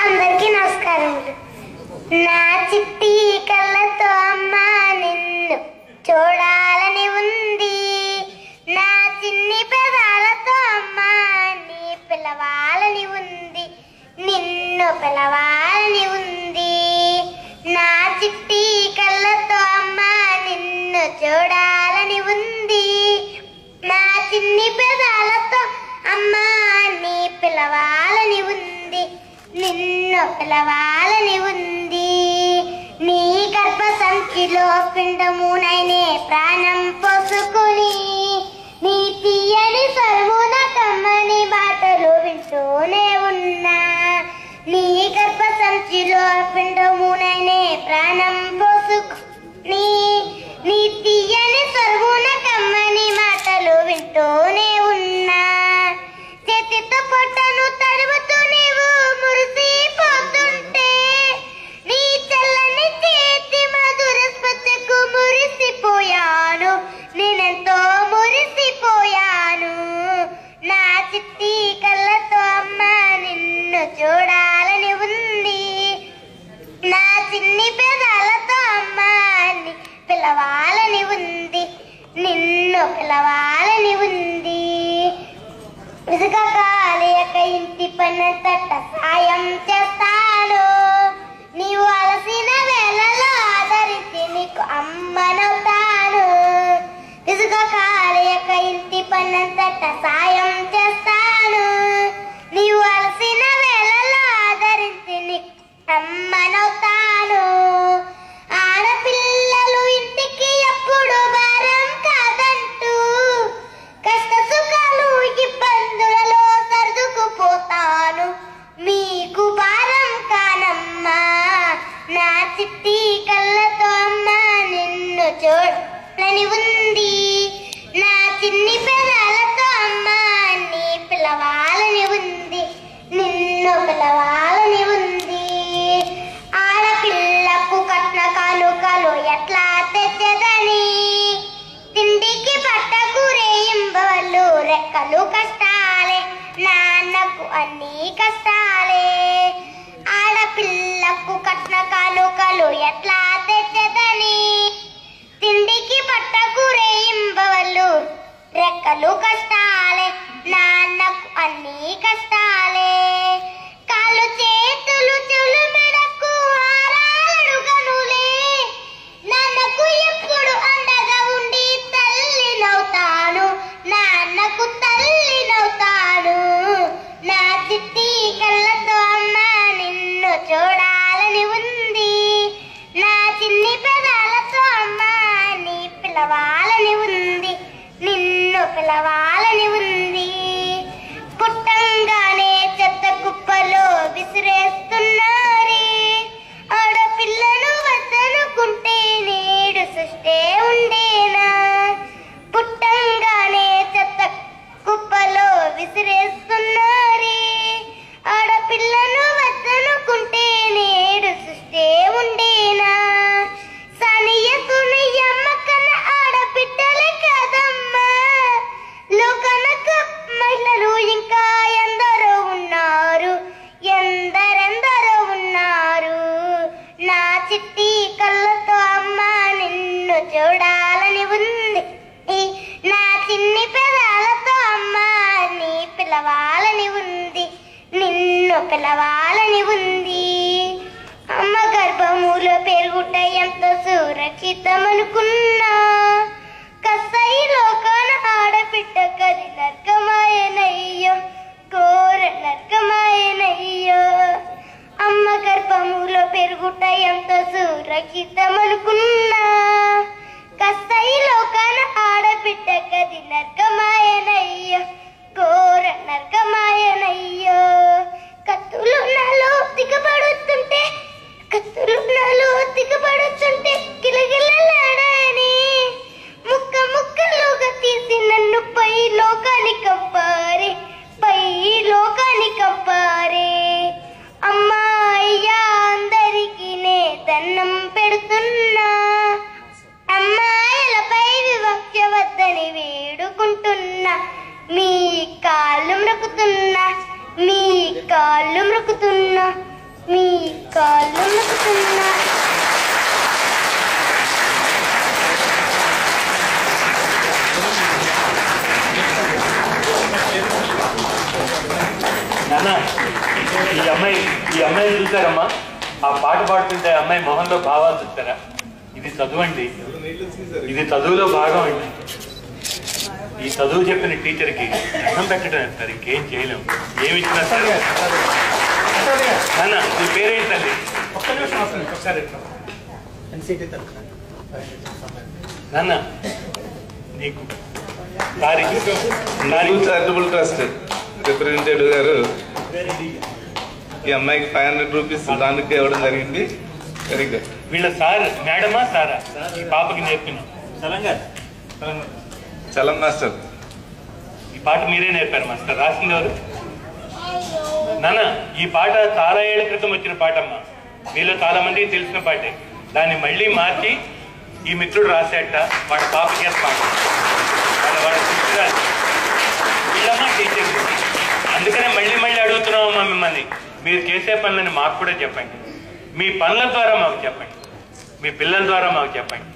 అందరికీ నమస్కారములు. నా చిట్టి కళ్ళతో అమ్మ నిన్ను చూడాలని ఉంది, నా చిన్ని పెదాలతో అమ్మ నీ పిలవాలని ఉంది, నిన్ను పిలవాలని ఉంది. నా చిట్టి కళ్ళతో అమ్మ నిన్ను చూడాలని ఉంది, నా చిన్ని పెదాలతో అమ్మ నీ పిలవాలని ఉంది, నిన్ను పిలవాలని ఉంది. నీ గర్భ సంచిలో పిండమునైనే ప్రాణం పోసుకుని నీ తీయని సర్వున కమ్మని మాటలు వింటూనే ఉన్నా. నీ గర్భ సంచిలో పిండమునైనే ప్రాణం పోసుకుని నీ తీయని సర్వున కమ్మని మాటలు వింటూనే ఉన్నా. చేతితో పొట్టను తడుపుతూ నీవు మురిసిపోతుంటే నీ చల్లని చేతి మధుర స్పర్శకు మురిసిపోయాను, నేనెంతో మురిసిపోయాను. నా చిట్టి కళ్ళతో అమ్మ నిన్ను చూడాలని ఉంది, నా చిన్ని పెదాలతో అమ్మ నీ పిలవాలని ఉంది, నిన్ను పిలవాలని ఉంది. ఇసుక కాలేక ఇంటి పనంతట సాయం చేస్తాను, నీవు అలసిన వేళలో ఆదరించి నీకు అమ్మనవుతాను. ఇసుక కాలేక ఇంటి పనంతట సాయం చేస్తాను, నీవు అలసిన వేళలో ఆదరించి నీకు అమ్మనవుతాను. ఆడపిల్లలు ఇంటికి ఎప్పుడు భారం కాదంటూ కష్ట సుఖాలు ఇబ్బందులలో సర్దుకుపోతాను, మీకు భారం కానమ్మా. నా చిట్టి కళ్ళతో అమ్మ నిన్ను చూడాలని ఉంది, నా చిన్ని పెదాలతో అమ్మ నీ పిలవాలని ఉంది, నిన్ను పిలవాలని ఉంది. ఆడపిల్లకు కట్న కానుకలు ఎట్లా తెచ్చదని తిండికి పట్టకు రేయింబవళ్ళు రెక్కలు కష్టాలే, నాన్నకు అన్ని కష్టాలే. ఆడపిల్లకు కట్న కానుకలు ఎట్లా తెచ్చదని తిండికి పట్టకు రేయింబవళ్ళు రెక్కలు కష్టాలే, నాన్నకు అన్ని కష్టాలే. కాళ్ళు చేతులు చెవులు మెడకు హారాలడుగనులే, నాన్నకు ఎప్పుడు అండగా ఉండి తల్లినవుతాను, నాన్నకు తల్లినవుతాను. నా చిట్టి కళ్ళతో అమ్మ నిన్ను చూడాలని ఉంది, నా చిన్ని పెదాలతో అమ్మ నీ పిలవాలని ఉంది, నిన్ను పిలవాలని ఉంది. పుట్టంగానే చెత్త కుప్పలో విసిరేస్తున్నారే, ఆడపిల్లను వద్దనుకుంటే నేడు సృష్టే ఉండేనా. పుట్టంగానే చెత్త కుప్పలో విసిరేస్తున్నారే, ఆడపిల్లను వద్దనుకుంటే నేడు సృష్టే ఉండేనా. సనియ సునియ అమ్మకన్న ఆడబిడ్డలే కదమ్మా, లోకనక మహిళలు ఇంకా ఎందరో ఉన్నారు, ఎందరెందరో ఉన్నారు. నా చిట్టి కళ్ళతో అమ్మ నిన్ను చూడాలని ఉంది, నా చిన్ని పెదాలతో అమ్మ నీ పిలవాలని ఉంది, నిన్ను పిలవాలని ఉంది. అమ్మ గర్భములో పెరుగుట ఎంతో సురక్షితమనుకున్నా, కసైలో కాన ఆడబిడ్డ కది నర్కమాయనయ్యో, ఘోర నర్కమాయనయ్యో. అమ్మ గర్భములో పెరుగుట ఎంతో సురక్షితమనుకున్నా, కసైలో కాన ఆడబిడ్డ కది నర్కమాయనయ్యో, ఘోర నర్కమాయనయ్యో. కత్తులు నాలో దిగబడుతుంటే, కత్తులు నాలో దిగబడుతుంటే గిలగిలలాడని కాళ్ళు మొక్కుతున్నా, మీ కాళ్ళు మొక్కుతున్నా. ఈ అమ్మాయిని చూసారమ్మా? ఆ పాట పాడుతుంటే అమ్మాయి మొహంలో భావాలు చూస్తారా? ఇది చదువు అండి, ఇది చదువులో భాగం అండి. ఈ చదువు చెప్పిన టీచర్కి అన్నం పెట్టడం సార్, ఇంకేం చేయలేము. ఏమి ఇచ్చినా సరే. నాన్న నీ పేరేంటండి? నాన్న నీకు చారిటబుల్ ట్రస్ట్ రిప్రజెంటేటివ్ గారు ఈ అమ్మాయికి 500 రూపీస్ దానికి ఇవ్వడం జరిగింది. Very good. వీళ్ళ సార్ మేడమా సారా ఈ పాపకి నేర్పినాం? చలం మాస్టర్. ఈ పాట మీరే నేర్పారు మాస్టర్? రాసింది ఎవరు? నాన్న ఈ పాట చాలా ఏళ్ల క్రితం వచ్చిన పాట అమ్మా, మీలో చాలా మందికి తెలిసిన పాటే. దాన్ని మళ్ళీ మార్చి ఈ మిత్రుడు రాసేట వాడి పాప చేత పాట, వాడి శిష్యురాలు వీళ్ళమ్మా టీచర్. అందుకనే మళ్ళీ మళ్ళీ అడుగుతున్నామమ్మా మిమ్మల్ని, మీరు చేసే పనులని మాకు కూడా చెప్పండి. మీ పనుల ద్వారా మాకు చెప్పండి, మీ పిల్లల ద్వారా మాకు చెప్పండి.